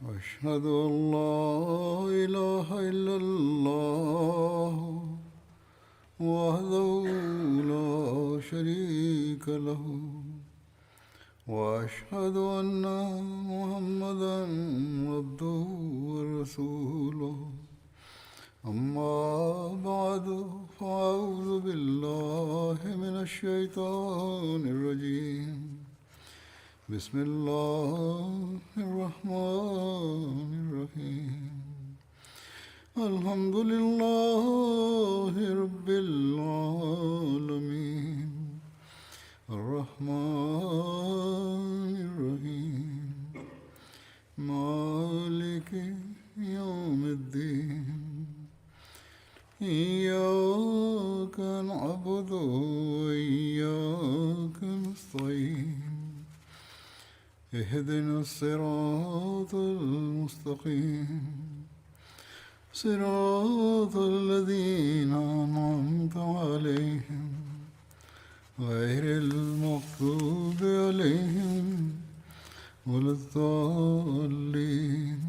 أشهد أن لا إله إلا الله وحده لا شريك له وأشهد أن محمدا عبده ورسوله أما بعد فأعوذ بالله من الشيطان الرجيم بسم الله الرحمن الرحيم الحمد لله رب العالمين الرحمن الرحيم مالك يوم الدين إياك نعبد وإياك نستعين اهدنا الصراط المستقيم صراط الذين أنعمت عليهم غير المغضوب عليهم ولا الضالين.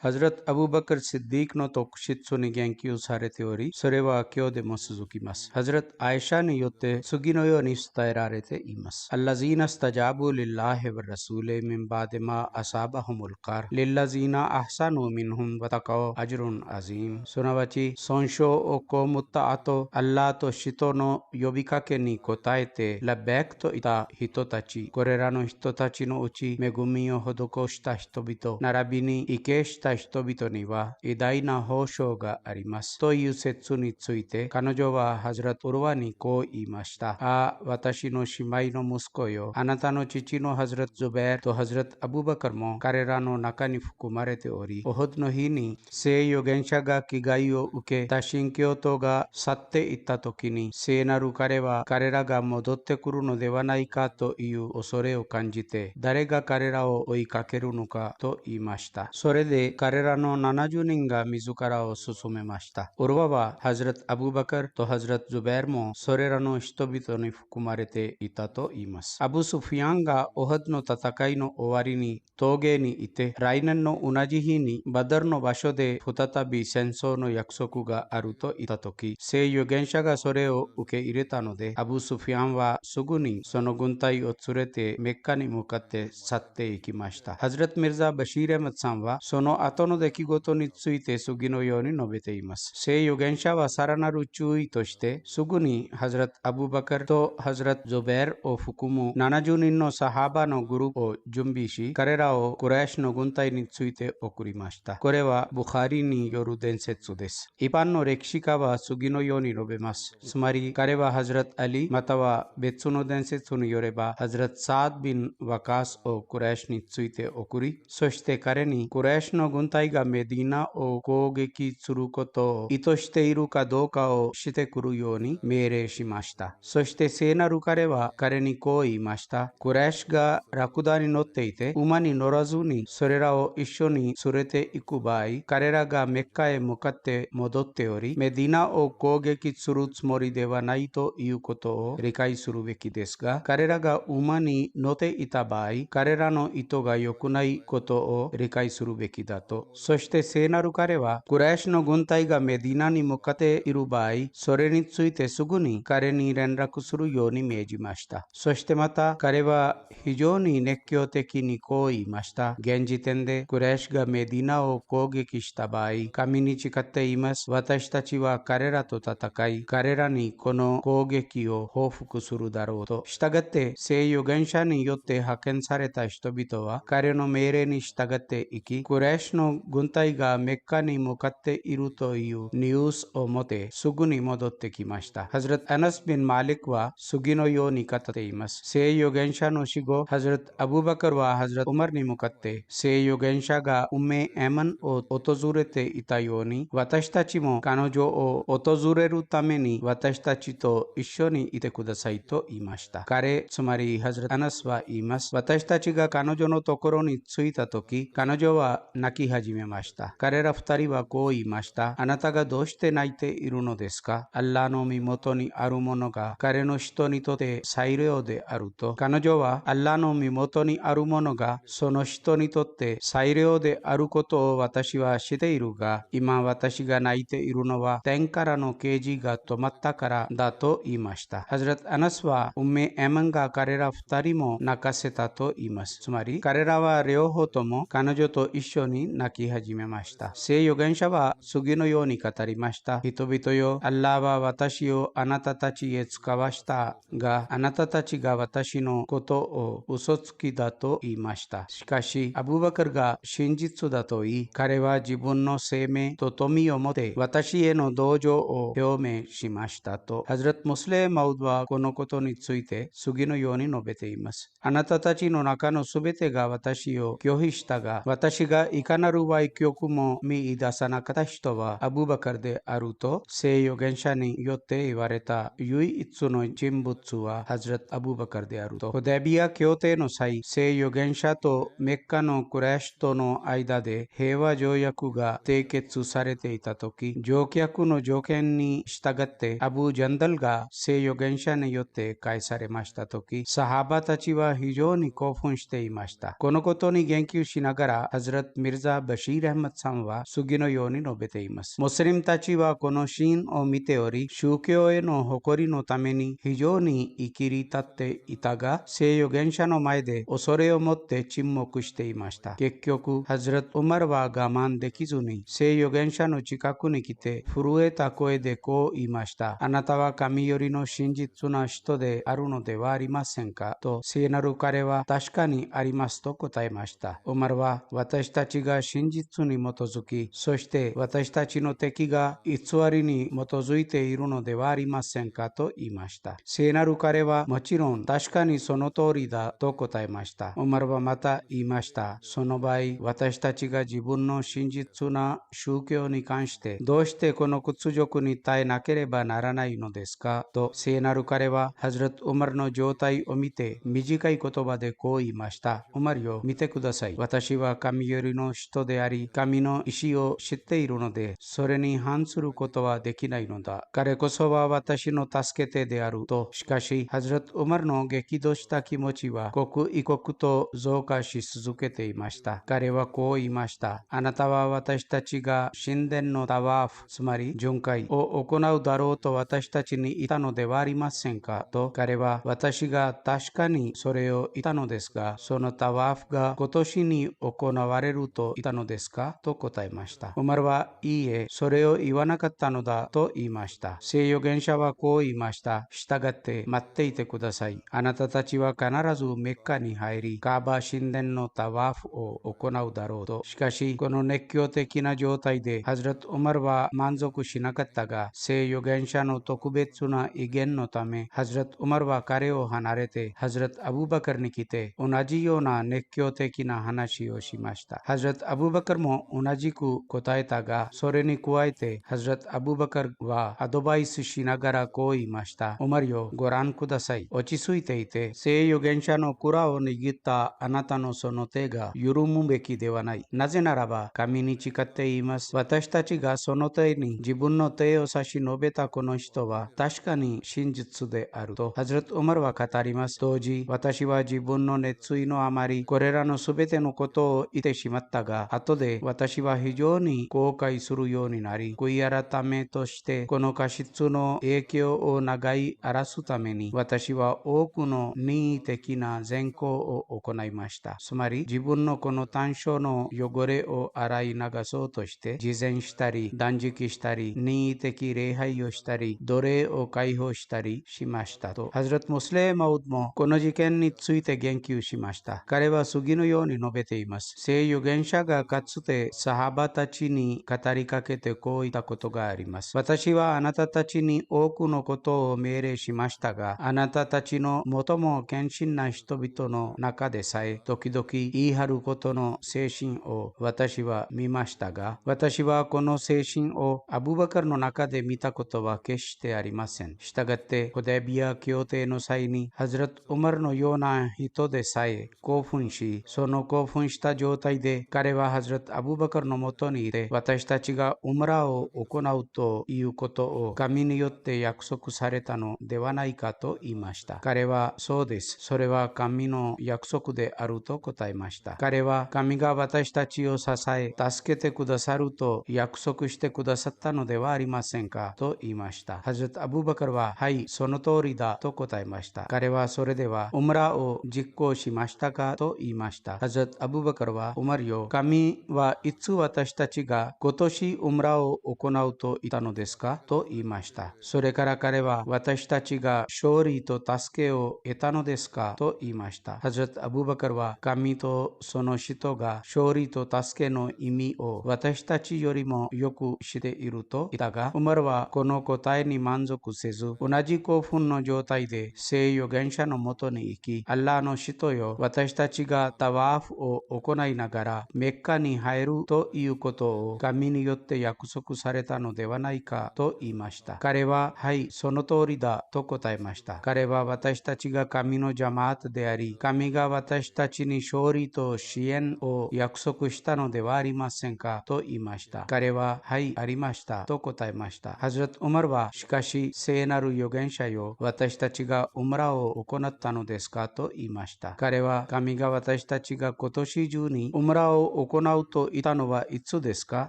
Hazrat Abu Bakr Siddiq no tokushitsu ni genki sareteori, sore wa kyo de mo suzukimasu. Hazrat Aisha ni yotte sugi no yo ni sutaerarete imasu. Allazina stajabu lillahi wa rasule min ba'di ma asabahumul qar. Lillazina ahsanu minhum wa taqaw ajrun azim. Sunavachi sonsho o ko mutta'ato Allah to shito no yobikake ni kotaete labbaik to ita hitotachi. Korerano hitotachi no uchi megumi o hodokoshita hitobito narabini ikeshita人々には偉大な報奨がありますという説について彼女はハズラト・ウルワにこう言いました。私の姉妹の息子よ、あなたの父のハズラト・ズベーとハズラト・アブバカルも彼らの中に含まれており、オホドの日に聖預言者が危害を受けた新教徒が去っていった時に、聖なる彼は彼らが戻ってくるのではないかという恐れを感じて、誰が彼らを追いかけるのかと言いました。それで彼らの70人が自らを進めました。ウルワはハズラト・アブバカルとハズラト・ズベーもそれらの人々に含まれていたと言います。アブ・スフィアンがオハドの戦いの終わりに峠にいて、来年の同じ日にバダルの場所で再び戦争の約束があると言ったとき、聖預言者がそれを受け入れたので、アブ・スフィアンはすぐにその軍隊を連れてメッカに向かって去っていきました。ハズラト・ミルザ・バシール・アマドさんはその後の出来事について次のように述べています。聖預言者はさらなる注意として、すぐにハズラト・アブバカルとハズラト・ゾベールを含む70人のサハバのグループを準備し、彼らをクレーシュの軍隊について送りました。これはブハリによる伝説です。一般の歴史家は次のように述べます。つまり彼はハズラト・アリまたは別の伝説によればハズラト・サード・ビン・ワカースをクレーシュについて送り、そして彼にクレーシュの軍隊がメディナを攻撃することを意図しているかどうかをしてくるように命令しました。そして聖なる彼は彼にこう言いました。クレーシュがラクダに乗っていて馬に乗らずにそれらを一緒に連れて行く場合、彼らがメッカへ向かって戻っており、メディナを攻撃するつもりではないということを理解するべきですが、彼らが馬に乗っていた場合、彼らの意図が良くないことを理解するべきだと。そして聖なる彼は、クレーシュの軍隊がメディナに向かっている場合、それについてすぐに彼に連絡するように命じました。そしてまた彼は非常に熱狂的にこう言いました。現時点でクレーシュがメディナを攻撃した場合、神に誓っています。私たちは彼らと戦い、彼らにこの攻撃を報復するだろうと。したがって聖預言者によって派遣された人々は彼の命令に従っていき、クレーシュの軍隊がメッカに向かっているというニュースを持ってすぐに戻ってきました。ハズラト・アナス・ビン・マリクは次のように語っています。聖預言者の死後、ハズラト・アブバカルはハズラト・ウマルに向かって聖預言者がエマンを訪れていたように、私たちも彼女を訪れるために私たちと一緒にいてくださいと言いました。彼、つまりハズラト・アナスは言います。私たちが彼女のところに着いたとき、彼女は泣き始めました。彼ら二人はこう言いました。あなたがどうして泣いているのですか？アッラーの身元にあるものが彼の人にとって最良であると。彼女はアッラーの身元にあるものがその人にとって最良であることを私は知っているが、今私が泣いているのは天からの啓示が止まったからだと言いました。ハズラト・アナスはエマンが彼ら二人も泣かせたと言います。つまり彼らは両方とも彼女と一緒に泣き始めました。聖預言者は次のように語りました。人々よ、アッラーは私をあなたたちへ使わしたが、あなたたちが私のことを嘘つきだと言いました。しかし、アブバカルが真実だと言い、彼は自分の生命と富を持って私への同情を表明しましたと。ハズラト・ムスレーマウドはこのことについて次のように述べています。あなたたちの中のすべてが私を拒否したが、私がいかなる歪曲も見出さなかった人はアブバカルであると聖預言者によって言われた唯一の人物はハズラト・アブバカルであると。ホデビア協定の際、聖預言者とメッカのクレシュとの間で平和条約が締結されていたとき、乗客の条件に従ってアブ・ジャンダルが聖預言者によって返されましたとき、サハバたちは非常に興奮していました。このことに言及しながら、ハズラト・ミルザ・バシール・アハマドさんは次のように述べています。ムスリムたちはこのシーンを見ており、宗教への誇りのために非常に生きり立っていたが、聖預言者の前で恐れを持って沈黙していました。結局、ハズラト・ウマルは我慢できずに、聖預言者の近くに来て、震えた声でこう言いました。あなたは神よりの真実な人であるのではありませんかと、聖なる彼は確かにありますと答えました。ウマルは私たちが真実に基づき、そして私たちの敵が偽りに基づいているのではありませんかと言いました。聖なる彼はもちろん確かにその通りだと答えました。ウマルはまた言いました。その場合、私たちが自分の真実な宗教に関してどうしてこの屈辱に耐えなければならないのですかと、聖なる彼はハズラト・ウマルの状態を見て短い言葉でこう言いました。ウマルよ、見てください。私は神よりの人であり、神の意志を知っているので、それに反することはできないのだ。彼こそは私の助け手であると。しかし、ハズラト・ウマルの激怒した気持ちは刻一刻と増加し続けていました。彼はこう言いました。あなたは私たちが神殿のタワーフ、つまり巡回を行うだろうと私たちに言ったのではありませんかと。彼は私が確かにそれを言ったのですが、そのタワーフが今年に行われると言ったのですかと答えました。ウマルはいいえ、それを言わなかったのだと言いました。聖預言者はこう言いました。従って待っていてください。あなたたちは必ずメッカに入り、カーバ神殿のタワーフを行うだろうと。しかし、この熱狂的な状態で、ハズラト・ウマルは満足しなかったが、聖預言者の特別な威厳のため、ハズラト・ウマルは彼を離れて、ハズラト・アブバカルに来て、同じような熱狂的な話をしました。ハズラト・アブバカルも同じく答えたが、それに加えて、ハズラト・アブバカルはアドバイスしながらこう言いました。ウマルよ、ご覧ください。落ち着いていて、聖預言者の蔵を握ったあなたのその手が緩むべきではない。なぜならば、神に誓って言います。私たちがその手に自分の手を差し伸べたこの人は確かに真実であると、ハズラト・ウマルは語ります。当時、私は自分の熱意のあまり、これらのすべてのことを言ってしまったが、後で私は非常に後悔するようになり、悔い改めとしてこの過失の影響を長い荒らすために、私は多くの任意的な善行を行いました。つまり、自分のこの短所の汚れを洗い流そうとして、慈善したり、断食したり、任意的礼拝をしたり、奴隷を解放したりしましたと。ハズラト・ムスレーマウドもこの事件について言及しました。彼は次のように述べています。聖預言者がかつてサハバたちに語りかけてこう言ったことがあります。私はあなたたちに多くのことを命令しましたが、あなたたちの最も献身な人々の中でさえ、時々言い張ることの精神を私は見ましたが、私はこの精神をアブバカルの中で見たことは決してありません。したがって、ホデビア協定の際に、ハズラト・ウマルのような人でさえ興奮し、その興奮した状態で彼彼はハズラットアブバカルのもとにいて、私たちがウムラを行うということを神によって約束されたのではないかと言いました。彼はそうです。それは神の約束であると答えました。彼は神が私たちを支え、助けてくださると約束してくださったのではありませんかと言いました。ハズラットアブバカルは、はい、その通りだと答えました。彼はそれではウムラを実行しましたかと言いました。ハズラットアブバカルは、ウマルよ、神はいつ私たちが今年ウムラを行うと言ったのですかと言いました。それから彼は、私たちが勝利と助けを得たのですかと言いました。ハズラットアブバカルは、神とその人が勝利と助けの意味を私たちよりもよく知っていると言ったが、ウマルはこの答えに満足せず、同じ興奮の状態で聖預言者のもとに行き、アッラーの人よ、私たちがタワーフを行いながらメッカに入るということを神によって約束されたのではないかと言いました。彼は、はい、その通りだと答えました。彼は、私たちが神のジャマートであり、神が私たちに勝利と支援を約束したのではありませんかと言いました。彼は、はい、ありましたと答えました。ハズラットウマルは、しかし聖なる預言者よ、私たちがウムラを行ったのですかと言いました。彼は、神が私たちが今年中にウムラを行うと言ったのはいつですか？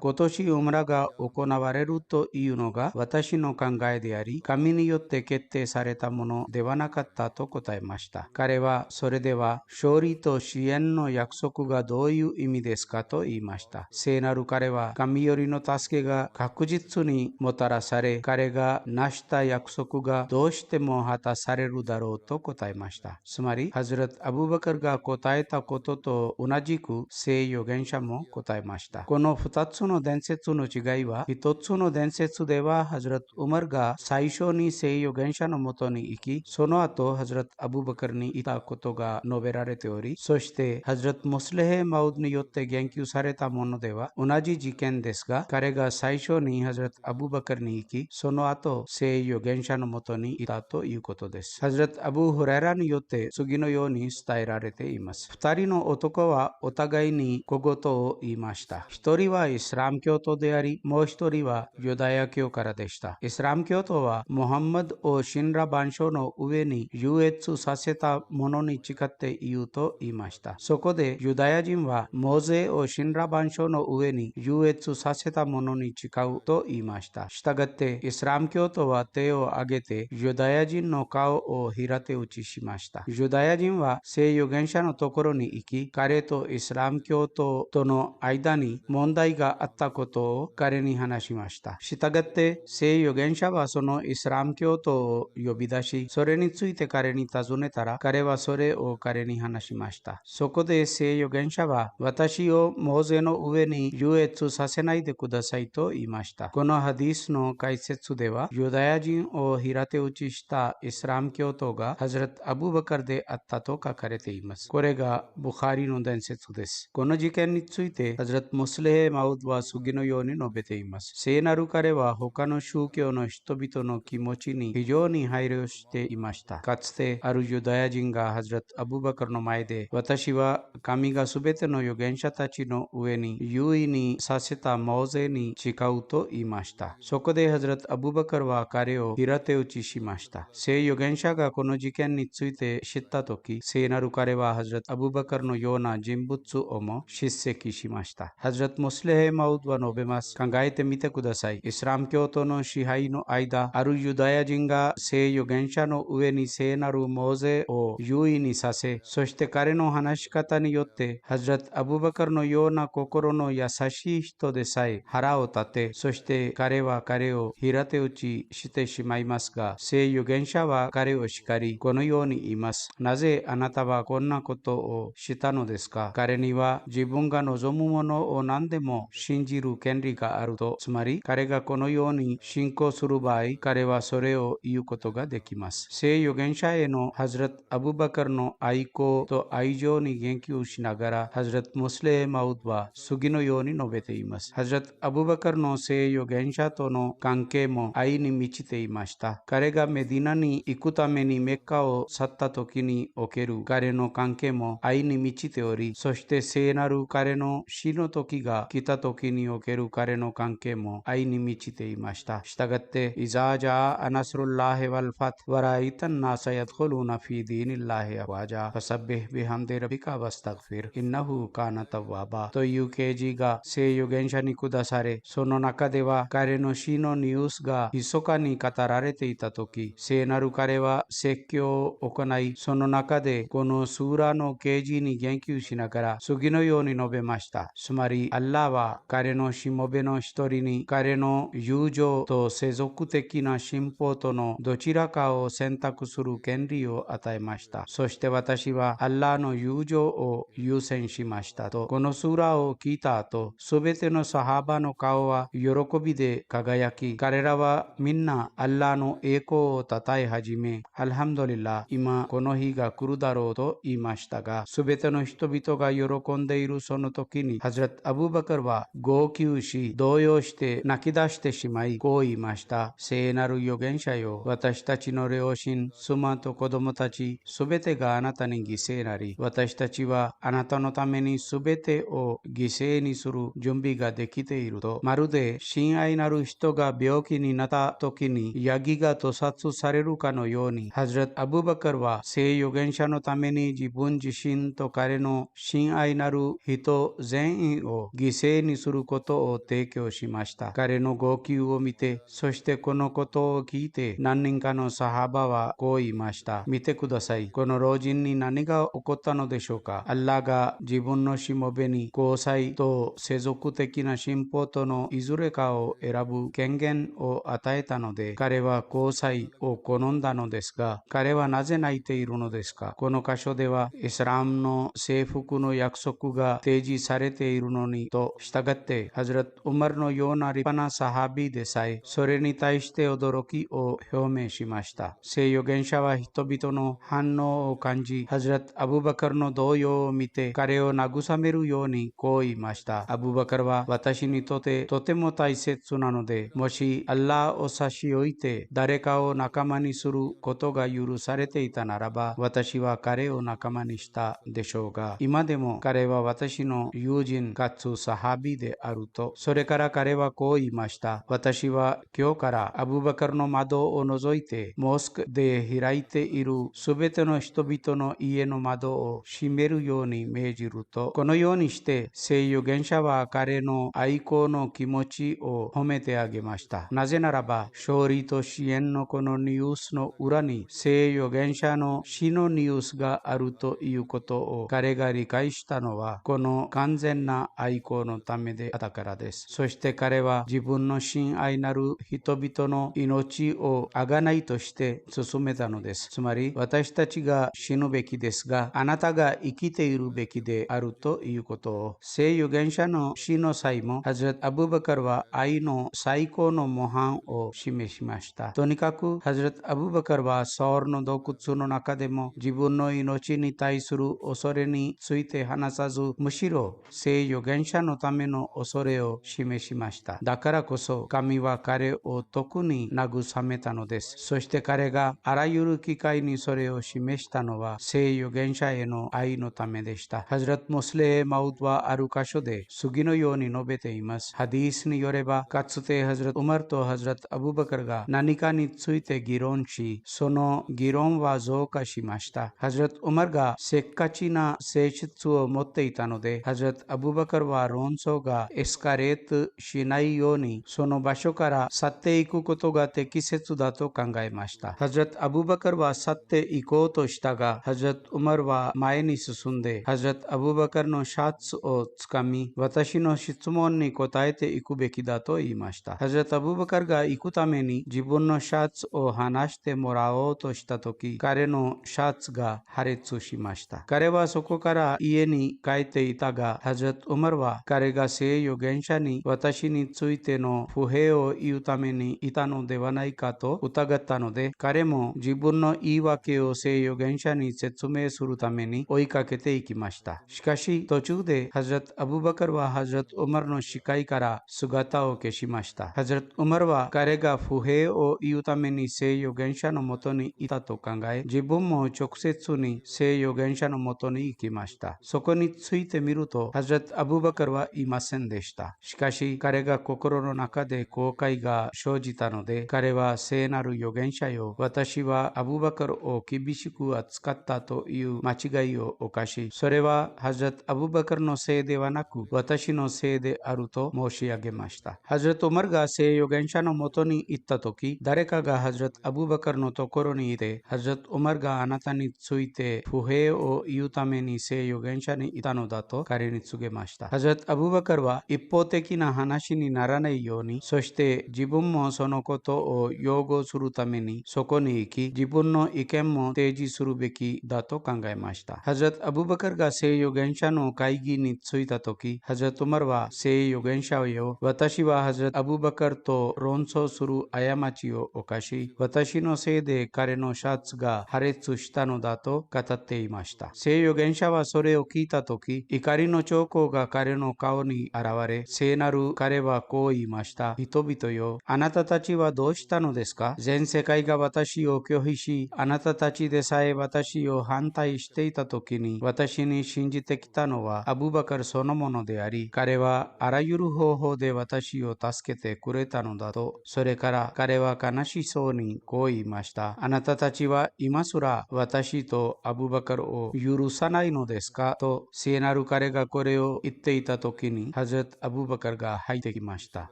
今年ウムラが行われるというのが私の考えであり、神によって決定されたものではなかったと答えました。彼は、それでは勝利と支援の約束がどういう意味ですかと言いました。聖なる彼は、神よりの助けが確実にもたらされ、彼が成した約束がどうしても果たされるだろうと答えました。つまり、ハズラットアブバカルが答えたことと同じく聖預言者も答えました。この2つの伝説の違いは、1つの伝説ではハズラットウマルが最初に聖預言者のもとに行き、その後ハズラットアブバカルにいたことが述べられており、そしてハズラットムスレヘマウドによって言及されたものでは同じ事件ですが、彼が最初にハズラットアブバカルに行き、その後聖預言者のもとにいたということです。ハズラットアブ・フレラによって次のように伝えられています。2人の男はお互いに小言を言いました。1人はイスラム教徒であり、もう1人はユダヤ教からでした。イスラム教徒はムハンマドを神羅万象の上に優越させたものに誓って言うと言いました。そこでユダヤ人はモーゼを神羅万象の上に優越させたものに誓うと言いました。したがってイスラム教徒は手を挙げてユダヤ人の顔を平手打ちしました。ユダヤ人は聖預言者のところに行き、彼とイスラム教徒との間に問題があったことを彼に話しました。したがって聖預言者はそのイスラム教徒を呼び出し、それについて彼に尋ねたら、彼はそれを彼に話しました。そこで聖預言者は、私をモーゼの上に優越させないでくださいと言いました。このハディスの解説では、ユダヤ人を平手打ちしたイスラム教徒がハズラットアブバカルであったと書かれています。これがブハリの伝説です。この事件についてハズラットムスレヘマウドは次のように述べています。聖なる彼は他の宗教の人々の気持ちに非常に配慮していました。かつてあるユダヤ人がハズラットアブバカルの前で、私は神がすべての預言者たちの上に優位にさせたモーゼに誓うと言いました。そこでハズラットアブバカルは彼を平手打ちしました。聖預言者がこの事件について知ったとき、聖なる彼はハズラットアブバカルのような人物をも叱責しました。ハズラットムスレヘマウドは述べます。考えてみてください。イスラム教徒の支配の間、あるユダヤ人が聖預言者の上に聖なるモーゼを優位にさせ、そして彼の話し方によってハズラットアブバカルのような心の優しい人でさえ腹を立て、そして彼は彼を平手打ちしてしまいますが、聖預言者は彼を叱り、このように言います。なぜあなたはこんなことをしたのですか？彼には自分が望むものを何でも信じる権利があると、つまり彼がこのように信仰する場合、彼はそれを言うことができます。聖預言者へのハズラットアブバカルの愛好と愛情に言及しながら、ハズラットムスレヘマウドは次のように述べています。ハズラットアブバカルの聖預言者との関係も愛に満ちていました。彼がメディナに行くためにメッカを去った時における彼の関係も愛に満ちており、そして聖なる彼の死の時が来た時における彼の関係も愛に満ちていました。したがって、イザージャーアナスルラヘワルファトワライタンナサヤドルナフィディニラヘアワジャファサビビハンデラビカバスタグフィルインナフカナタワバという啓示が聖預言者に下され、その中では彼の死のニュースが密かに語られていた時、聖なる彼は説教を行い、その中でこのスーラの啓示に言及しながら次のように述べました。つまり、アッラーは彼のしもべの一人に彼の友情と世俗的な信仰とのどちらかを選択する権利を与えました。そして私はアッラーの友情を優先しましたと、このスーラを聞いた後、すべてのサハバの顔は喜びで輝き、彼らはみんなアッラーの栄光を称え始め、アルハムドリラ、今この日が来るだろうと言いましたが、すべての人々が喜んでいるその時に、ハズラット・アブーバカルは号泣し、動揺して泣き出してしまい、こう言いました。聖なる預言者よ、私たちの両親、妻と子供たち、すべてがあなたに犠牲なり、私たちはあなたのためにすべてを犠牲にする準備ができていると、まるで親愛なる人が病気になった時にヤギが屠殺されるかのように、ハズラット・アブーバカルは聖預言者のために自分自身と彼の親愛なる人全員を犠牲にすることを提供しました。彼の号泣を見て、そしてこのことを聞いて、何人かのサハバはこう言いました。見てください。この老人に何が起こったのでしょうか。アッラーが自分のしもべに交際と世俗的な信仰とのいずれかを選ぶ権限を与えたので、彼は交際を好んだのですが、彼はなぜ泣いているのですか。この箇所ではイスラムの征服の約束が提示されているのにと従って、ハズラット・ウマルのような立派なサハビでさえそれに対して驚きを表明しました。聖預言者は人々の反応を感じ、ハズラット・アブバカルの動揺を見て彼を慰めるようにこう言いました。アブバカルは私にとってとても大切なので、もしアッラーを差し置いて誰かを仲間にすることが許されていたならば、私は彼を仲間にしたでしょうが、今でも彼は私の友人かつサハビであると。それから彼はこう言いました。私は今日からアブバカルの窓を除いてモスクで開いているすべての人々の家の窓を閉めるように命じると、このようにして聖預言者は彼の愛好の気持ちを褒めてあげました。なぜならば、勝利と支援のこのニュースの裏に聖預言者の死のニュースがあるということを彼が理解したのは、この完全な愛好のためであったからです。そして彼は自分の親愛なる人々の命を贖いとして進めたのです。つまり、私たちが死ぬべきですが、あなたが生きているべきであるということを、聖預言者の死の際も、ハズラット・アブバカルは愛の最高の模範を示しました。とにかく、ハズラット・アブバカルはソールの洞窟の中でも自分の命に対する恐れについて話さず、むしろ聖預言者のための恐れを示しました。だからこそ神は彼を特に慰めたのです。そして彼があらゆる機会にそれを示したのは聖預言者への愛のためでした。ハズラット・ムスレー・マウドはある箇所で次のように述べています。ハディースによれば、かつてハズラット・ウマルとハズラット・アブバカルが何かについて議論し、その議論は増加しました。ハズラット・ウマルがせっかちな性質を持っていたので、ハズラット・アブバカルは論争がエスカレートしないようにその場所から去っていくことが適切だと考えました。ハズラット・アブバカルは去っていこうとしたが、ハズラット・ウマルは前に進んで、ハズラット・アブバカルのシャツをつかみ、私の質問に答えていくべきだと言いました。ハズラット・アブバカルが行くために自分のシャツを離してもらおうとしたとき、彼のシャツが破裂しました。彼はそこから家に帰っていたが、ハズラット・ウマルは彼が聖預言者に私についての不平を言うためにいたのではないかと疑ったので、彼も自分の言い訳を聖預言者に説明するために追いかけていきました。しかし途中でハズラット・アブバカルはハズラット・ウマルの視界から姿を消しました。ハズラット・ウマルは彼が不平を言うために聖預言者のもとにいたと考え、自分も直接に聖預言者のもとに行きました。そこについててみると、ハズラット・アブーバカルはいませんでした。しかし、彼が心の中で後悔が生じたので、彼は聖なる預言者よ、私はアブーバカルを厳しく扱ったという間違いを犯し、それはハズラット・アブーバカルのせいではなく、私のせいであると申し上げました。ハズラット・ウマルが聖預言者のもとに行ったとき、誰かがハズラット・アブーバカルのところにいて、ハズラット・ウマルがあなたについて不平を言うために聖預言者にいたのだと彼に告げました。ハズラット・アブーバカルは一方的な話にならないように、そして自分もそのことを擁護するためにそこに行き、自分の意見も提示するべきだと考えました。ハズラット・アブーバカルが聖預言者の会議に着いたとき、ハズラット・ウマルは聖預言者よ、私はハズラット・アブーバカルと論争する過ちを犯し、私のせいで彼のシャツが破裂したのだと語っていました。聖預言者はそれを聞いたとき、怒りの兆候が彼の顔に現れ、聖なる彼はこう言いました。人々よ、あなたたちはどうしたのですか？全世界が私を拒否し、あなたたちでさえ私を反対していたときに、私に信じてきたのはアブバカルそのものであり、彼はあらゆる方法で私を助けてくれたのだと。それから彼は悲しそうにこう言いました。あなたたちは今すら私とアブバカルを許さないのですかと、聖なる彼がこれを言っていたときに、ハズラット・アブバカルが入ってきました。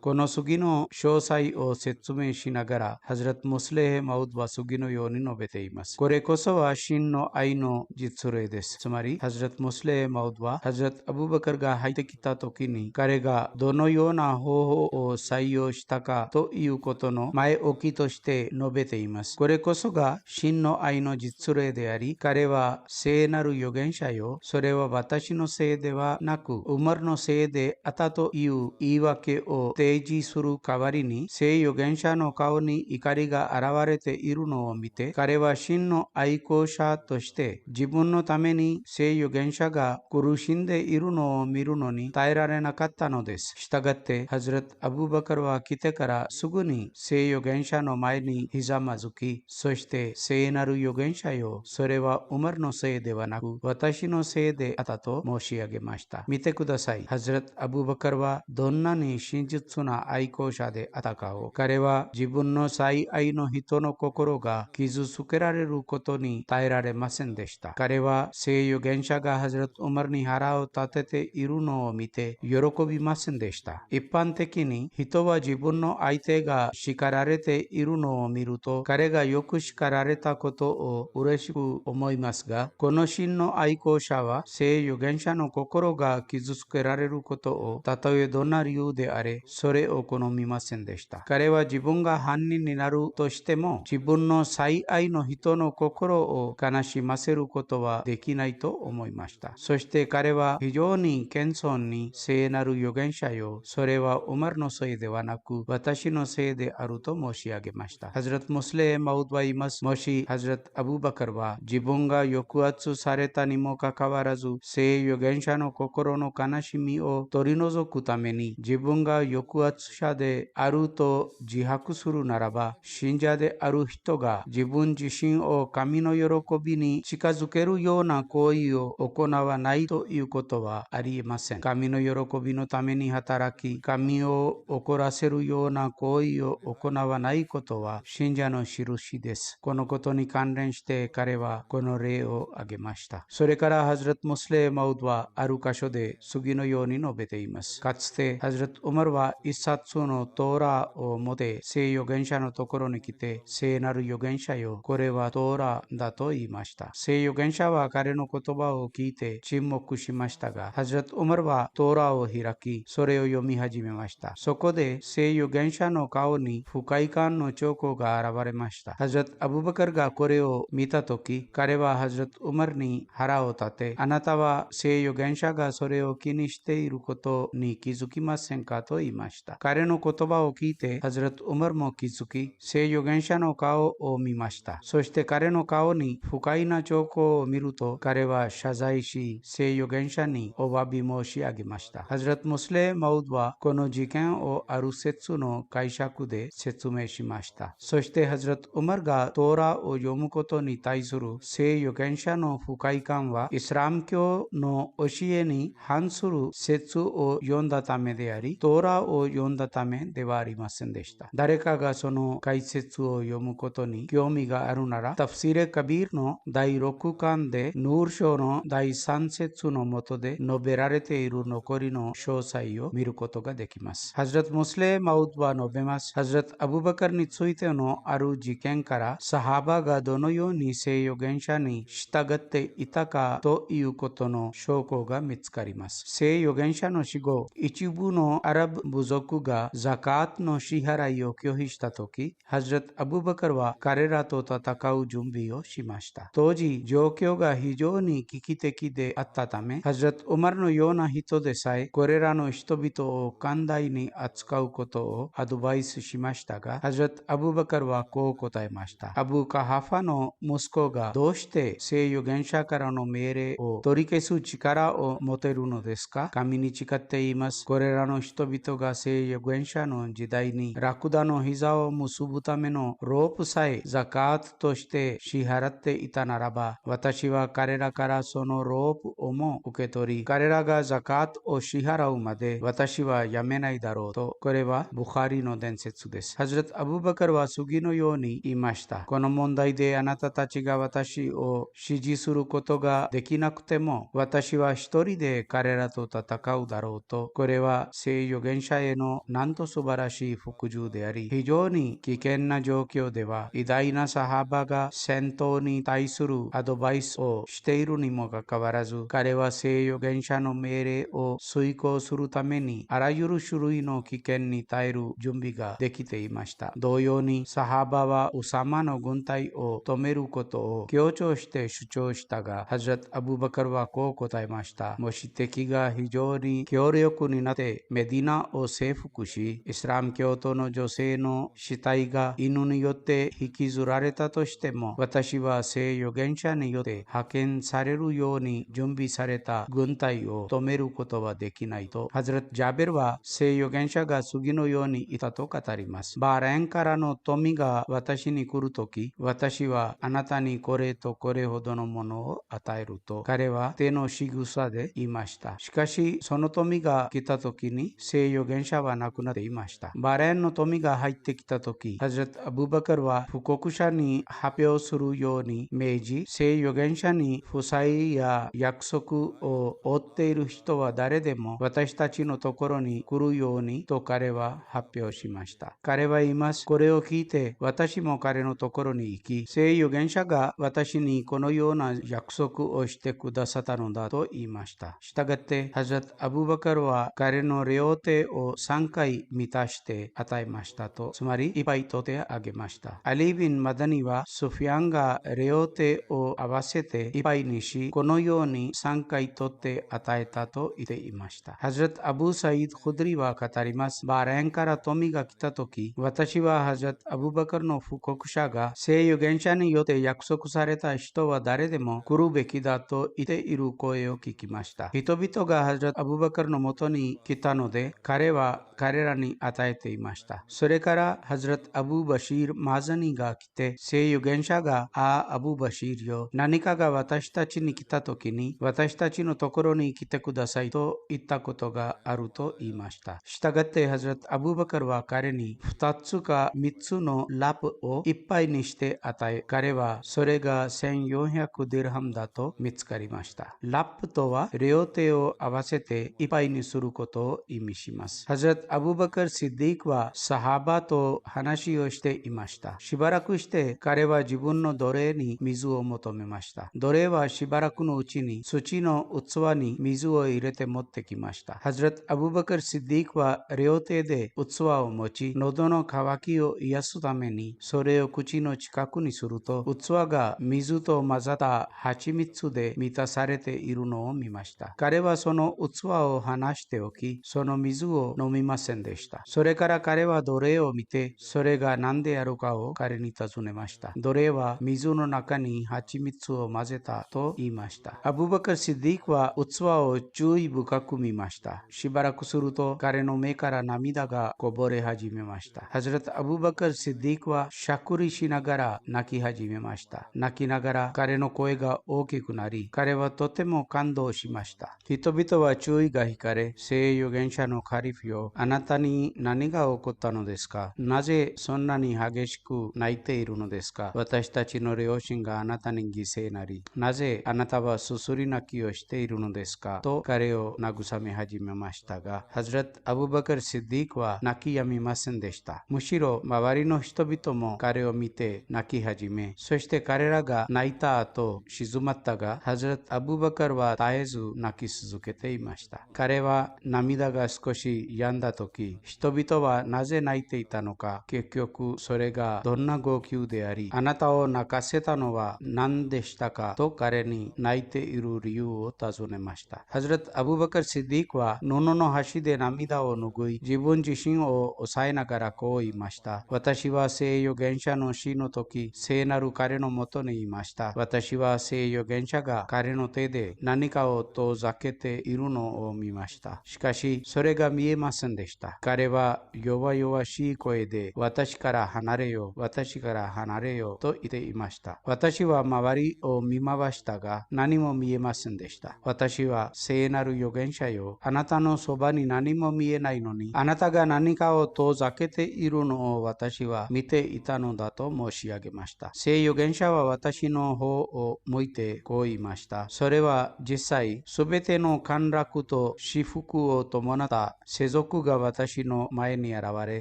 この次の詳細を説明しながら、ハズラット・ムスレヘ・マウドは次のように述べています。これこそは真の愛の実例です。つまり、ハズラット・ムスレヘ・マウドは、ハズラット・アブバカルが入ってきたときに、彼がどのような方法を採用したかということの前置きとして述べています。これこそが真の愛の実例であり、彼は聖なる預言者よ、それは私のせいではなく、ウマルのせいであったという言い訳を提示する代わりに、聖預言者の顔に怒りが現れているのを見て、彼は真の愛好者として自分のために聖預言者が苦しんでいるのを見るのに耐えられなかったのです。したがって、ハズラット・アブーバカルは来てからすぐに聖預言者の前にひざまずき、そして聖なる預言者よ、それはウマルのせいではなく私のせいであったと申し上げました。見てください。ハズラット・アブーバカルはどんなに真実な愛好者であったかを。彼は自分の最愛の人の心が傷つけられることに耐えられませんでした。彼は聖預言者がハズラット・ウマルに腹を立てているのを見て喜びませんでした。一般的に人は自分の相手が叱られているのを見ると、彼がよく叱られたことを嬉しく思いますが、この真の愛好者は聖預言者の心が傷つけられることを、たとえどんな理由であれ、それを好みませんでした。彼は自分が犯人になるとしても、自分の最愛の人の心を悲しませることはできないと思いました。そして彼は非常に謙遜に、聖なる預言者よ、それはウマルのせいではなく私のせいであると申し上げました。ハズラット・ムスレヘ・マウドは言います。もしハズラット・アブーバカルは自分が抑圧されたにもかかわらず、聖預言者の心の悲しみを取り除くために自分が抑圧者であると自白するならば、信者である人が自分自身を神の喜びに近づけるような行為を行わないということはありえません。神の喜びのために働き、神を怒らせるような行為を行わないことは信者の印です。このことに関連して彼はこの例を挙げました。それからハズラット・ムスレヘ・マウドはある箇所で次のように述べています。かつてハズラット・ウマルは一冊のトーラを持って聖預言者のところに来て、聖なる預言者よ、これはトーラだと言いました。聖預言者は彼の言葉を聞いて沈黙しましたが、ハズラット・ウマルはトーラを開き、それを読み始めました。そこで聖預言者の顔に不快感の兆候が現れました。ハズラット・アブバカルがこれを見たとき、彼はハズラット・ウマルに腹を立て、あなたは聖預言者がそれを気にしていることに気づきませんかと言いました。彼の言葉を聞いてハズラット・ウマルも気づき、聖預言者の顔を見ました。そして彼の顔に不快な兆候を見ると、彼は謝罪し、聖預言者にお詫び申し上げました。ハズラット・ムスレヘ・マウドはこの事件をある説の解釈で説明しました。そしてハズラット・ウマルがトーラを読むことに対する聖預言者の不快感は、イスラム教の教えに反する説を読んだためであり、トーラを読んだためではありませんでした。誰かがその解説を読むことに興味があるなら、タフシレカビールの第6巻でヌール書の第3節の下で述べられている残りの詳細を見ることができます。ハズラト・ムスレーマウドは述べます。ハズラト・アブバカルについてのある事件から、サハバがどのように聖預言者に従っていたかということの証拠が見つかります。聖預言者の死後、一部のアラブ部族がザカートの支払いを拒否したとき、ハズラト・アブバカルは彼らと戦う準備をしました。当時、状況が非常に危機的であったため、ハズラト・ウマルのような人でさえ、これらの人々を寛大に扱うことをアドバイスしましたが、ハズラト・アブバカルはこう答えました。アブ・カハファの息子がどうして聖預言者からの命令を取り消す力を持てるのですか？神に誓って言います。これらの人々が聖預言者の時代にラクダの膝を結ぶためのロープさえザカートとして支払っていたならば、私は彼らからそのロープをも受け取り、彼らがザカートを支払うまで私はやめないだろうと。これはブハリの伝説です。ハズラト・アブバカルは次のように言いました。この問題であなたたちが私を支持することができなくても、私は一人で彼らと戦うだろうと。これは聖預言者へのなんと素晴らしい服従であり、非常に危険な状況では、偉大なサハバが戦闘に対するアドバイスをしているにもかかわらず、彼は聖預言者の命令を遂行するために、あらゆる種類の危険に耐える準備ができていました。同様に、サハバはウサマの軍隊を止めることを強調して主張したが、ハズラト・アブバカルはこう答えました。もし敵が非常に強力になってメディナを征服し、イスラム教徒の女性の死体が犬によって引きずられたとしても、私は聖預言者によって派遣されるように準備された軍隊を止めることはできないと、ハズラト・ジャベルは聖預言者が次のように言ったと語ります。バーレンからの富が私に来るとき、私はあなたにこれとこれほどのものを与えると、彼は手の仕草で言いました。しかし、その富が来たときに、聖預言者は亡くなっていました。バーレンの富が入ってきたとき、ハズラト・アブバカルは布告者に発表するように命じ、聖預言者に負債や約束を負っている人は誰でも私たちのところに来るようにと彼は発表しました。彼は言います。これを聞いて私も彼のところに行き、聖預言者が私にこのような約束をしてくださったのだと言いました。したがって、ハズラト・アブバカルは彼の両手を3回満たして与えましたと、つまりいっぱい取ってあげました。アリビン・マダニはスフィアンが両手を合わせていっぱいにし、このように3回取って与えたと言っていました。ハズラト・アブ・サイド・クドリは語ります。バーレンから富が来たとき、私はハズラト・アブバカルの布告者が聖預言者によって約束された人は誰でも来るべきだと言っている声を聞きました。人々がハズラト・アブバカルのもとに来たので、彼は彼らに与えていました。それからハズラト・アブ・バシール・マザニが来て、聖預言者がアブ・バシールよ、何かが私たちに来た時に私たちのところに来てくださいと言ったことがあると言いました。したがってハズラト・アブバカルは彼に2つか3つのラップをいっぱいにして与え、彼はそれが1400ディルハムだと見つかりました。ラップとは両手を合わせていっぱいにすることを意味します。ハズラト・アブバカル・シッディークはサハバと話をしていました。しばらくして彼は自分の奴隷に水を求めました。奴隷はしばらくのうちに土の器に水を入れて持ってきました。ハズラト・アブバカル・シッディークは両手で器を持ち、喉の渇きを癒すためにそれを口の近くにすると、器が水と混ざった蜂蜜で満たされているのを見ました。彼はその器を離しておき、その水を飲みませんでした。それから彼は奴隷を見て、それが何であるかを彼に尋ねました。奴隷は水の中に蜂蜜を混ぜたと言いました。アブバカル・シッディークは器を注意深く見ました。しばらくすると彼の目から涙がこぼれ始めました。ハズラト・アブバカル・シッディークはしゃくりしながら泣き始めました。泣きながら彼の声が大きくなり、彼はとても感感動しました。人々は注意が惹かれ、聖預言者のカリフよ、あなたに何が起こったのですか？なぜそんなに激しく泣いているのですか？私たちの両親があなたに犠牲なり、なぜあなたはすすり泣きをしているのですか？と彼を慰め始めましたが、ハズラット・アブバカル・シッディークは泣き止みませんでした。むしろ周りの人々も彼を見て泣き始め、そして彼らが泣いた後静まったが、ハズラット・アブバカルは絶えず泣き続けていました。彼は涙が少し止んだ時、人々はなぜ泣いていたのか、結局それがどんな号泣であり、あなたを泣かせたのは何でしたかと彼に泣いている理由を尋ねました。ハズラット・アブバカル・シッディークは布の端で涙を拭い、自分自身を抑えながらこう言いました。私は聖預言者の死の時、聖なる彼のもとにいました。私は聖預言者が彼の手で何かを遠ざけているのを見ました。しかし、それが見えませんでした。彼は弱々しい声で、私から離れよ、私から離れよと言っていました。私は周りを見回したが、何も見えませんでした。私は聖なる預言者よ、あなたのそばに何も見えないのに、あなたが何かを遠ざけているのを私は見ていたのだと申し上げました。聖預言者は私の方を向いてこう言いました。それは実際、すべての陥落と至福を伴った世俗が私の前に現れ、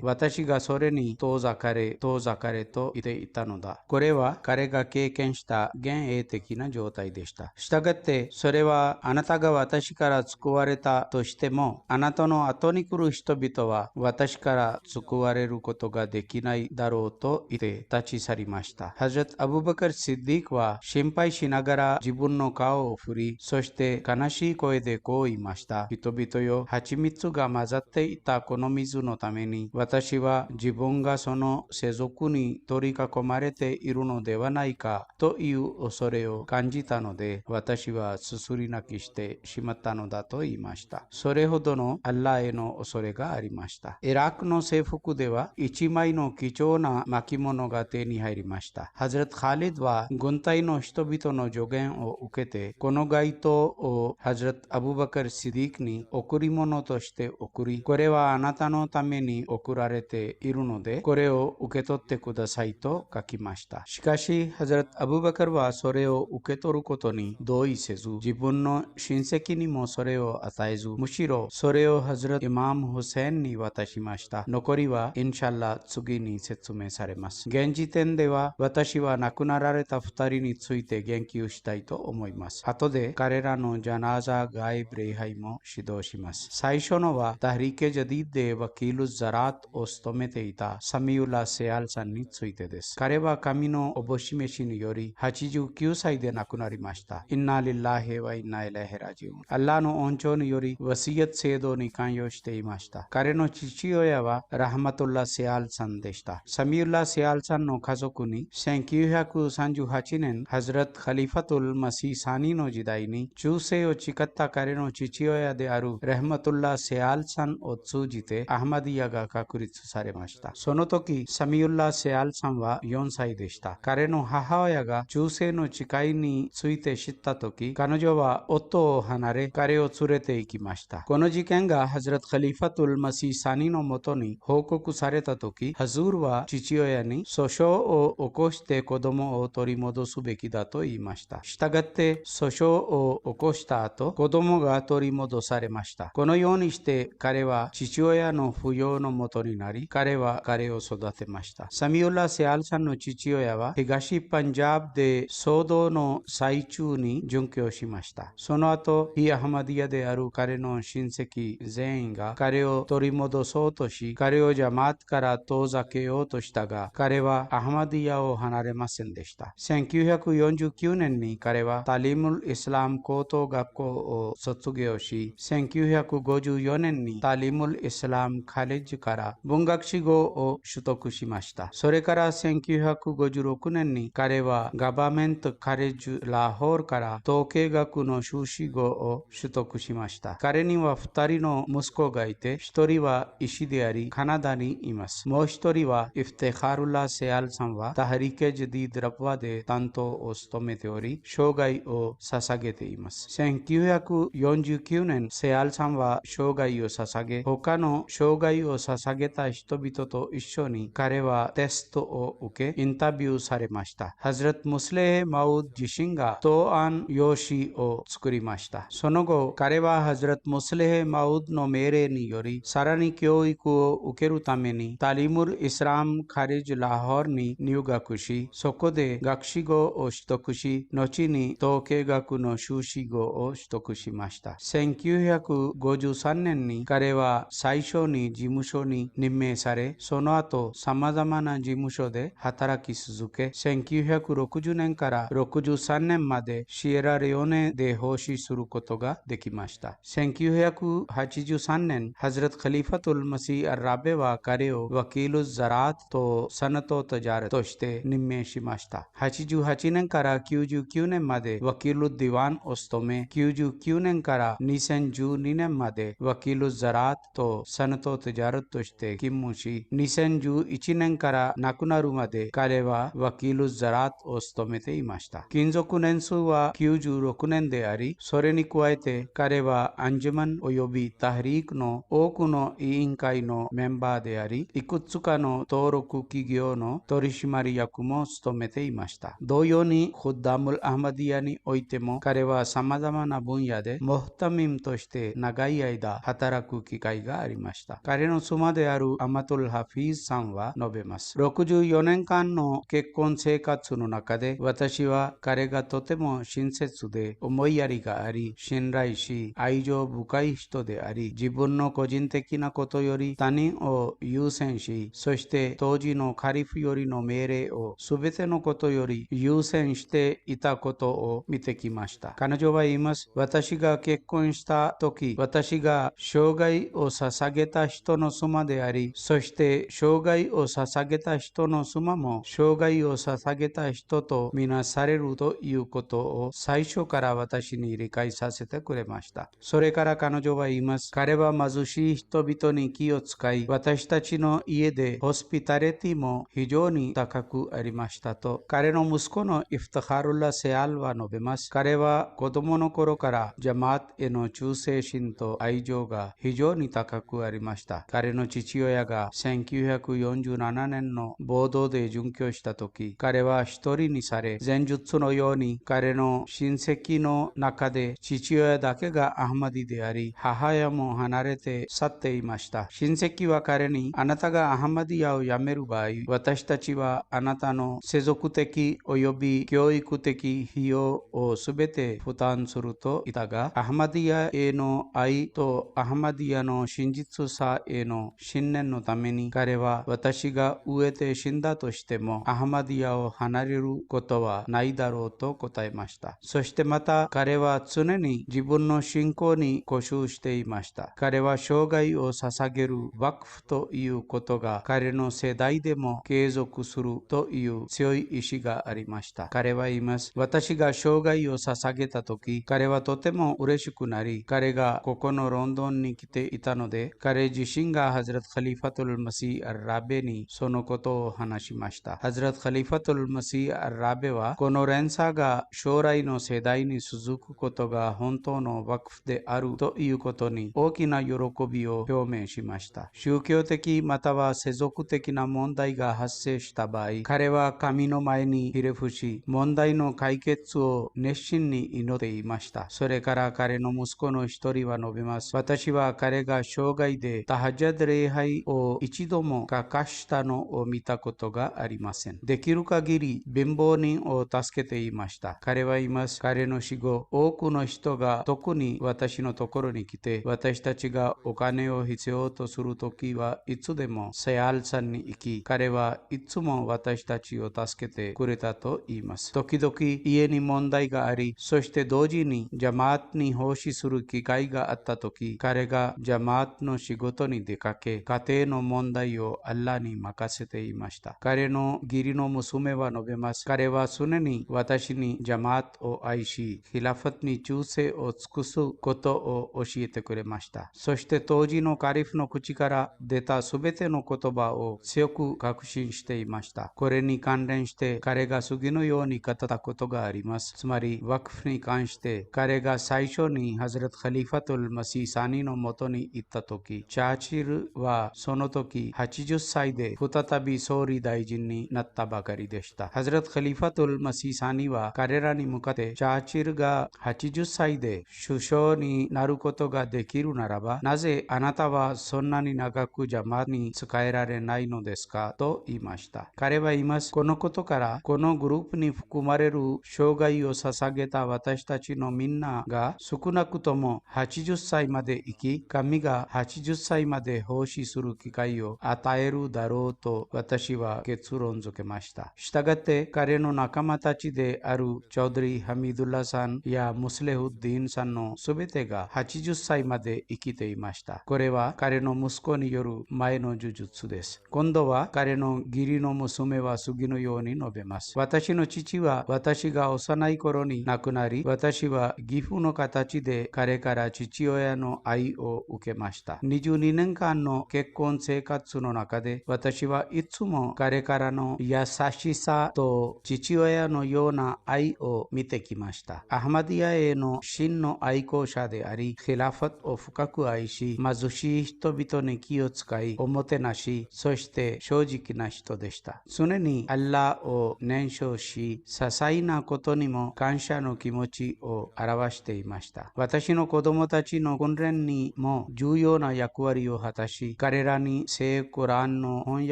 私がそれに遠ざかれと言っていたのだ。これは彼が経験した幻影的な状態でした。したがって、それはあなたが私から救われたとしても、あなたの後に来る人々は私から救われることができないだろうと言って立ち去りました。ハズラット・アブバカル・シッディークは心配しながら自分の顔を振り、そして悲しい声でこう言いました。人々よ、蜂蜜が混ざっていたこの水のために、私は自分がその世俗に取り囲まれているのではないかという恐れを感じたので、私はすすり泣きしてしまったのだと言いました。それほどのアッラーへの恐れがありました。イラクの制服では一枚の貴重な巻物が手に入りました。ハズラット・カリドは軍隊の人々の助言を受けて、この街灯をハズラット・アブバカル・シディークに贈り物として送り、これはあなたのために送られているので、これを受け取ってくださいと書きました。しかし、ハズラット・アブバカルはそれを受け取ることに同意せず、自分の親戚にもそれを与えず、むしろそれをハズラット・イマーム・フセインに渡しました。残りはインシャッラ次に説明されます。現時点では私は亡くなられた2人について言及したいと思います。後で彼らのジャナーザ・ガイブ・礼拝も指導します。最初のはタリケ・ジャディッでワキール・ザラートを務めていたサミウラ・セアルさんについてです。彼は神のおぼしめしにより89歳で亡くなりました。インナリッラヘワインナイラヘラジウン。アッラーの恩寵によりワシヤット制度に関与していました。彼の父親はラハマトッラ・セアルさんでした。サミウラ・セアルさんの家族に1938年ハズラット・カリファトル・マシー・サニの時代に忠誠を誓った彼の父親であるラハマトッラ・セアルさんを通じてアハマディヤが確立されました。その時サミウラ・セアルさんは4歳でした。彼の母親が忠誠の誓いについて知った時、彼女は夫を離れ彼を連れて行きました。この事件がハズラット・カリファトル・マシー・サニのもとに報告された時、ハズールは父親に訴訟を起こして子供を取り戻すべきだと言いました。したがって訴訟を起こした後、子供が取り戻されました。このようにして彼は父親の扶養のもとになり、彼は彼を育てました。サミウラ・セアルさんの父親は東パンジャーブで騒動の最中に殉教しました。その後、ヒアハマディヤである彼の親戚全員が彼を取り戻そうとし、彼をジャマートから遠ざけようとしたが、彼はアハマディヤを離れませんでした。1949年に彼はタリムル・イスラム高等学校を卒業し、1954年にタリムル・イスラムカレッジから文学士号を取得しました。それから1956年に彼はガバメントカレッジラホールから統計学の修士号を取得しました。彼には2人の息子がいて、1人は医師でありカナダにいます。もう1人はイフテハルラ・セアルさんはタハリケ・ジャディード・ラブワで担当を務めており、生涯を捧げてています。1949年、セアルさんは生涯を捧げ、他の生涯を捧げた人々と一緒に彼はテストを受け、インタビューされました。ハズラト・ムスレー・マウド自身が答案用紙を作りました。その後、彼はハズラト・ムスレー・マウドの命令により、さらに教育を受けるためにタリムル・イスラム・カレッジ・ラホールに入学し、そこで学士号を取得し、後に統計学の修士号を取得しました。1953年に彼は最初に事務所に任命され、その後様々な事務所で働き続け、1960年から63年までシエラレオネで奉仕することができました。1983年、ハズラト・カリファトル・マシー・アルラベは彼をワキール・ザラートとサナト・タジャールとして任命しました。88年から99年までワキール・ディワンを務め、99年から2012年までワキール・ザラートとサナト・タジャールとして勤務し、2011年から亡くなるまで彼はワキール・ザラートを務めていました。勤続年数は96年であり、それに加えて彼はアンジュマン及びタハリークの多くの委員会のメンバーであり、いくつかの登録企業の取締役も務めていました。同様にフッダムル・アハマディアにおいても彼は様々な分野でモフタミムとして長い間働く機会がありました。彼の妻であるアマトル・ハフィーズさんは述べます。64年間の結婚生活の中で、私は彼がとても親切で思いやりがあり、信頼し愛情深い人であり、自分の個人的なことより他人を優先し、そして当時のカリフよりの命令を全てのことより優先していたことを見てきました。彼女は言います。私が結婚した時、私が生涯を捧げた人の妻であり、そして生涯を捧げた人の妻も生涯を捧げた人とみなされるということを最初から私に理解させてくれました。それから彼女は言います。彼は貧しい人々に気を使い、私たちの家でホスピタリティも非常に高くありましたと、彼の息子のイフタハルラ・セアルは述べます。彼は子供の頃からジャマートへの忠誠心と愛情が非常に高くありました。彼の父親が1947年の暴動で殉教した時、彼は一人にされ、前述のように彼の親戚の中で父親だけがアハマディであり、母親も離れて去っていました。親戚は彼に、あなたがアハマディアを辞める場合、私たちはあなたの世俗的及び教育的費用をすべて負担すると言ったが、アハマディアへの愛とアハマディアの真実さへの信念のために、彼は私が飢えて死んだとしてもアハマディアを離れることはないだろうと答えました。そしてまた彼は常に自分の信仰に固執していました。彼は生涯を捧げるワクフということが彼の世代でも継続するという強い意志がありました。彼は言います。私が生涯を捧げた時、彼はとても嬉しくなり、彼がここのロンドンに来ていたので、彼自身がハズラト・カリファトル・マシー・アルラベにそのことを話しました。ハズラト・カリファトル・マシー・アルラベは、この連鎖が将来の世代に続くことが本当のワクフであるということに大きな喜びを表明しました。宗教的または世俗的な問題が発生した場合、彼は神の前にひれ伏し、問題の解決を熱心に祈っていました。それから彼の息子の一人は述べます。私は彼が生涯でタハジャド礼拝を一度も欠かしたのを見たことがありません。できる限り貧乏人を助けていました。彼は言います。彼の死後、多くの人が特に私のところに来て、私たちがお金を必要とするときはいつでもセアルさんに行き、彼はいつも私たちを助けてくれたと言います。時々家に問題があり、そして同時にジャマートに奉仕する機会があったとき、彼がジャマートの仕事に出かけ、家庭の問題をアッラーに任せていました。彼の義理の娘は述べます。彼は常に私にジャマートを愛し、ヒラファトに忠誠を尽くすことを教えてくれました。そして当時のカリフの口から出たすべての言葉を強く確信していました。これに関連して彼が次のように語ったことがあります。つまり、ワクフにに関して彼が最初にハズラト・カリファトル・マシーサニのもとに行った時、チャーチルはその時80歳で再び総理大臣になったばかりでした。ハズラト・カリファトル・マシーサニは彼らに向かって、チャーチルが80歳で首相になることができるならば、なぜあなたはそんなに長くジャマに使えられないのですかと言いました。彼は言います。このことから、このグループに含まれる生涯を捧げた私たちのみんなが少なくとも80歳まで生き、神が80歳まで奉仕する機会を与えるだろうと私は結論付けました。したがって彼の仲間たちであるチョウドリ・ハミドゥッラさんやムスレフッディーンさんのすべてが80歳まで生きていました。これは彼の息子による前の呪術です。今度は彼の義理の娘は次のように述べます。私の父は私が幼い頃に亡くなり、私は義父の形で彼から父親の愛を受けました。22年間の結婚生活の中で、私はいつも彼からの優しさと父親のような愛を見てきました。アハマディアへの真の愛好者であり、ヒラファトを深く愛し、貧しい人々に気を使い、おもてなし、そして正直な人でした。常にアッラーを念唱し、些細なことにも感謝の気持ちを表していました。私の子供たちの訓練にも重要な役割を果たし、彼らに聖コランの翻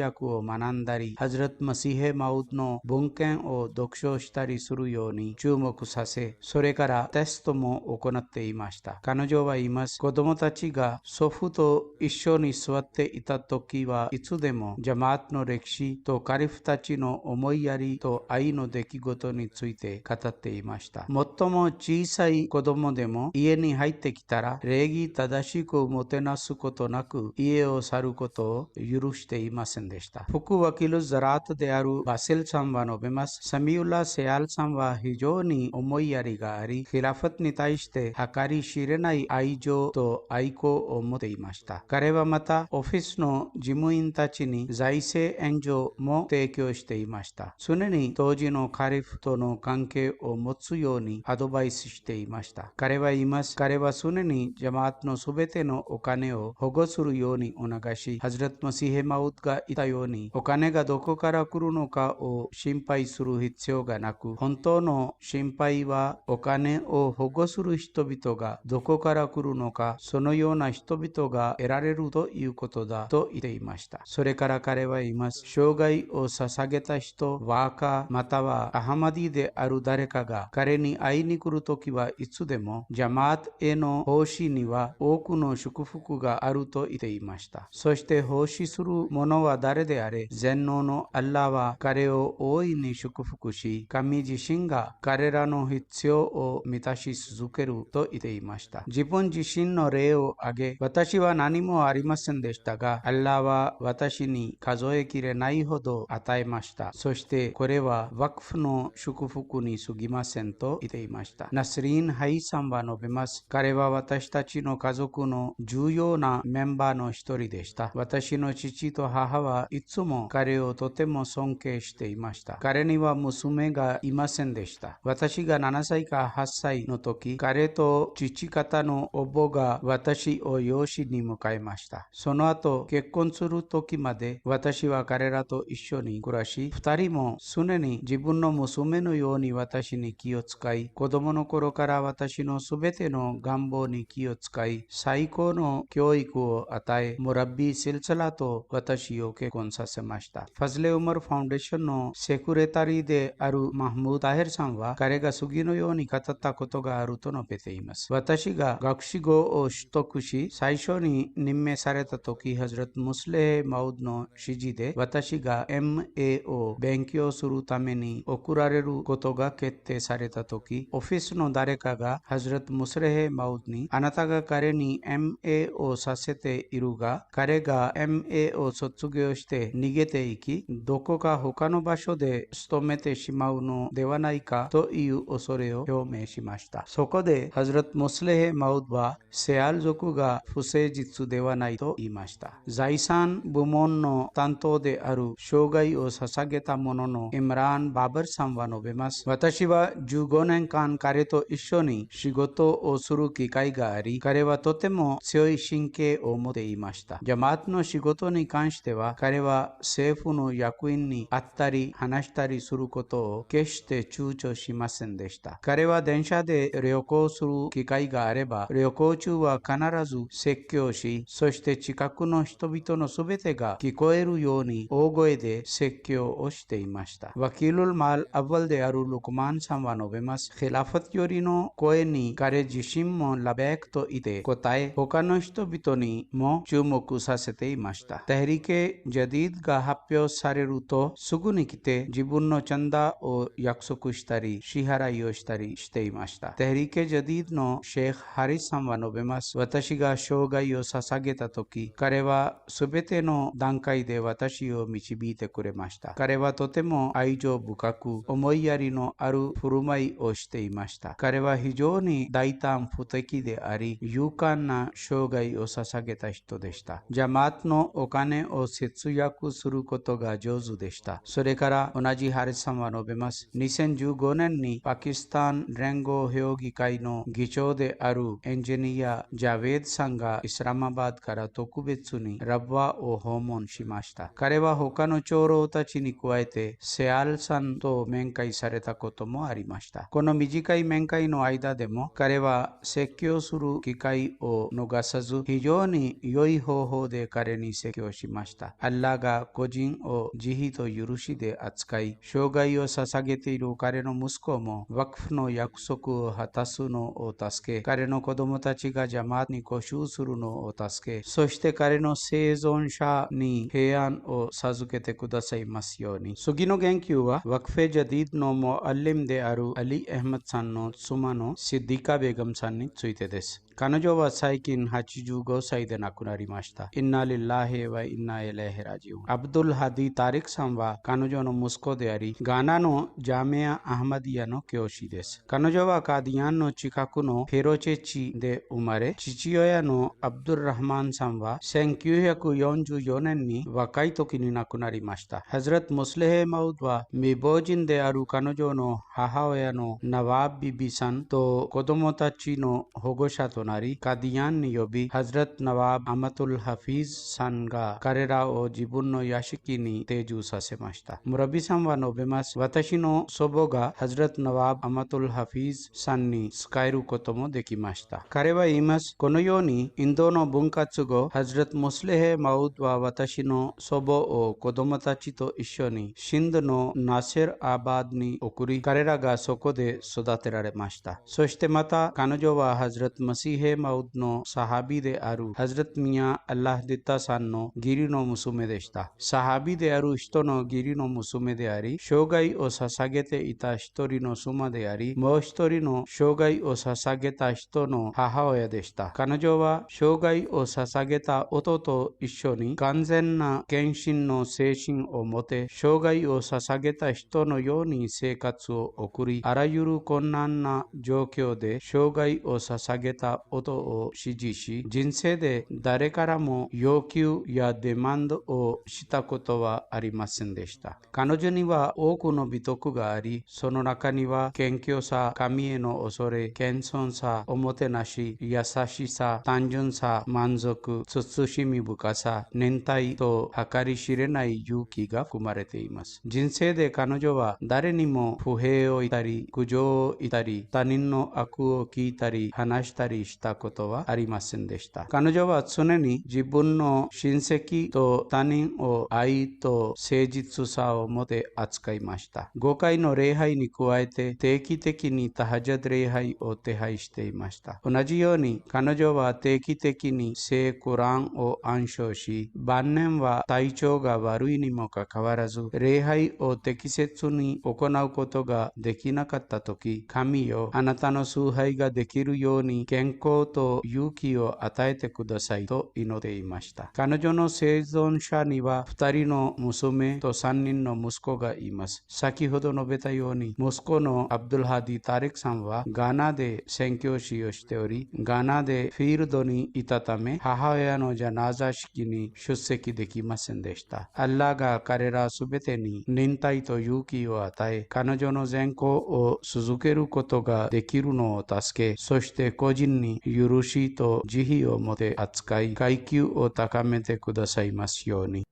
訳を学んだり、ハズラト・マシーヘ・マウドの文献を読書したりするように注目させ、それからテストも行っていました。彼女は言います。子供たちが祖父と一緒に座っていた時はいつでもジャマートの歴史とカリフたちの思いやりと愛の出来事について語っていました。最も小さい子供でも家に入ってきたら礼儀正しくもてなすことなく家を去ることを許していませんでした。副ワキル・ザラートであるバセルさんは述べます。サミウラ・セアルさんは非常に思いやりがあり、ヒラファトに対して計り知れない愛情と愛好を持っていました。彼はまたオフィスの事務員たちに財政援助も提供していました。常に当時のカリフとの関係を持つようにアドバイスしていました。彼は言います。彼は常にジャマートのすべてのお金を保護するように促し、ハズラト・マシーヘ・マウドが言ったように、お金がどこから来るのかを心配する必要がなく、本当の心配はお金を保護する人々がどこから来るのか、そのような人々が得られるということだと言っていました。それから彼は言います。生涯を捧げた人、ワーカーまたはアハマディである誰かが彼に会いに来るときはいつでもジャマートへの奉仕には多くの祝福があると言っていました。そして奉仕する者は誰であれ、全能のアッラーは彼を大いに祝福し、神自身が彼らの必要を満たし続けると言っていました。自分自身の例を挙げ、私は何もありませんでしたが、アッラーは私に数えきれないほど与えました。そしてこれはワクフの祝福に過ぎませんと言っていました。ナスリン・ハイさんは述べます。彼は私たちの家族の重要なメンバーの一人でした。私の父と母はいつも彼をとても尊敬していました。彼には娘がいませんでした。私が7歳か8歳の時、彼と父方のお坊が私を養子に迎えました。その後、結婚する時まで私は彼らと一緒に暮らし、2人も常に自分の娘のように私に気を使い、子供の頃から私のすべての願望に気を使い、最高の教育を与え、ムラッビー・シルサラと私を結婚させました。ファズレ・ウマル・ファウンデーションのセクレタリーであるマフムード・タヘルさんは、彼が次のように語ったことがあると述べています。私が学士号を取得し、最初に任命された時、ハズラト・ムスレー・マウドの指示で、私が MA を勉強するために送られることが決定された時、オフィスの誰かがハズラト・ムスレー・マウドに、あなたが彼に MA をさせているが、彼が MA を卒業して逃げていき、どこか他の場所で勤めてしまうのではないかという恐れを表明しました。そこでハズラト・ムスレー・マウドは、セアル族が不誠実ではないと言いました。財産部門の担当である生涯を捧げた者のイムラーン・ババルさんは述べます。私は15年間間彼と一緒に仕事をする機会があり、彼はとても強い神経を持っていました。ジャマートの仕事に関しては、彼は政府の役員に会ったり話したりすることを決して躊躇しませんでした。彼は電車で旅行する機会があれば、旅行中は必ず説教し、そして近くの人々のすべてが聞こえるように大声で説教をしていました。ワキルルマル・アヴァルであるルクマンさんは述べます。ヒラファトよりの声に彼自身もラベクといて答え、他の人々にも注目させていました。テヘリケ・ジャディードが発表されると、すぐに来て自分のチャンダを約束したり、支払いをしたりしていました。テヘリケ・ジャディードのシェイク・ハリスさんは述べます。私が生涯を捧げたとき、彼はすべての段階で私を導いてくれました。彼はとても愛情深く、思いやりのある振る舞いをしていました。彼は非常に大胆不敵であり、勇敢な生涯を捧げた人でした。ジャマートのお金を節約することが上手でした。それから同じハリスさんは述べます。2015年にパキスタン連合評議会の議長であるエンジニア・ジャベードさんがイスラマバードから特別にラブワを訪問しました。彼は他の長老たちに加えてセアルさんと面会されたこともありました。この短い面会の間でも彼は説教する機会を逃さず非常に良い方法で彼に説教しました。アッラーが個人を慈悲と許しで扱い、生涯を捧げている彼の息子もワクフの約束を果たすのを助け、彼の子供たちがジャマートに固執するのを助け、そして彼の生存者に平安を授けてくださいますように。次の言及はワクフェジャディードのモアリムであるアリ・アハマドさんの妻のシッディカ・ベガムさんについてです。彼女は最近85歳で亡くなりました。インナリッラヒワインナイレヒラジウン。アブドゥル・ハディ・タリクさんは彼女の息子であり、ガーナのジャメア・アハマディアの教師です。彼女はカディアンの近くのヘロチェチで生まれ、父親のアブドゥル・ラハマンさんは1944年に若い時に亡くなりました。ハズラト・ムスレヘ・マウドは未亡人である彼女の母親のナワービビさんと子供たちの保護者となり、カディアンに呼び、ハズラト・ナワーブ・アマトゥル・ハフィーズさんが彼らを自分の屋敷に定住させました。ムラビさんは述べます。私の祖母がハズラト・ナワーブ・アマトゥル・ハフィーズさんに仕えることもできました。彼は言います。このように、インドの分割後、ハズラト・ムスレヘ・マウドは私の祖母を子供たちと一緒にシンドのナセル・アバードに送り、彼らがそこで育てられました。そしてまた彼女はハズラト・マシーヘ・マウドのサハビであるハズラト・ミヤ・アッラーディッタさんの義理の娘でした。サハビである人の義理の娘であり、生涯を捧げていた一人の妻であり、もう一人の生涯を捧げた人の母親でした。彼女は生涯を捧げた夫と一緒に完全な献身の精神を持て、生涯を捧げた人のように生活を送り、あらゆる困難な状況で生涯を捧げた夫を支持し、人生で誰からも要求やデマンドをしたことはありませんでした。彼女には多くの美徳があり、その中には謙虚さ、神への恐れ、謙遜さ、おもてなし、優しさ、単純さ、満足、慎み深さ、忍耐と計り知れない勇気が含まれています。人生で彼女は誰にも不平を言ったり、苦情を言ったり、他人の悪を聞いたり、話したりしたことはありませんでした。彼女は常に自分の親戚と他人を愛と誠実さを持って扱いました。5回の礼拝に加えて定期的にタハジャド礼拝を手配していました。同じように彼女は定期的に聖クランを暗唱し、晩年は体調が悪いにもかかわらず、礼拝を適切に行うことができなかったとき、神よ、あなたの崇拝ができるように健善行と勇気を与えてくださいと祈っていました。彼女の生存者には2人の娘と3人の息子がいます。先ほど述べたように、息子のアブドゥルハディ・タリクさんはガーナで宣教師をしており、ガーナでフィールドにいたため、母親のジャナーザ式に出席できませんでした。アッラーが彼らすべてに忍耐と勇気を与え、彼女の善行を続けることができるのを助け、そして個人に許しと慈悲を持って扱い、階級を高めてくださいますように。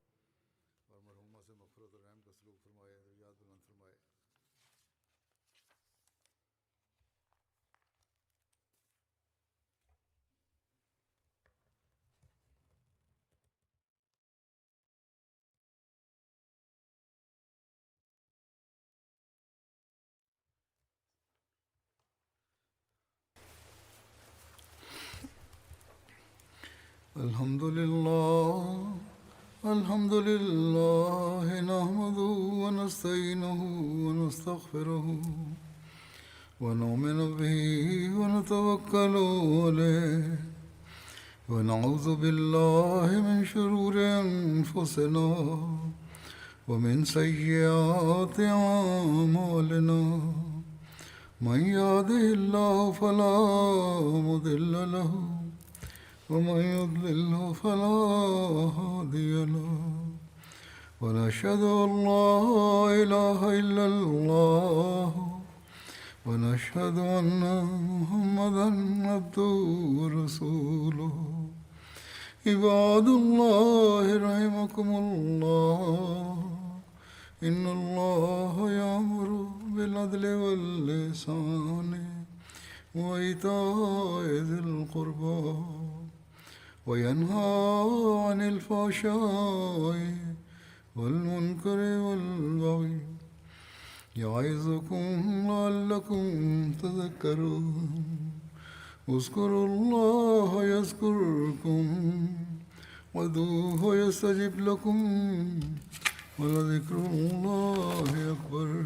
الحمد لله الحمد لله نحمده ونستعينه ونستغفره ونؤمن به ونتوكل عليه ونعوذ بالله من شرور أنفسنا ومن سيئات أعمالنا من يهده الله فلا مضل له ومن يضلله فلا هادي له ونشهد أن لا إله إلا الله ونشهد أن محمدا عبده ورسوله عباد الله رحمكم الله إن الله يأمر بالعدل والإحسان وإيتاء ذي القربى وينهى عن الفحشاء والمنكر والبغي يعظكم لعلكم تذكرون اذكروا الله يذكركم وادعوه يستجب لكم ولذكر الله أكبر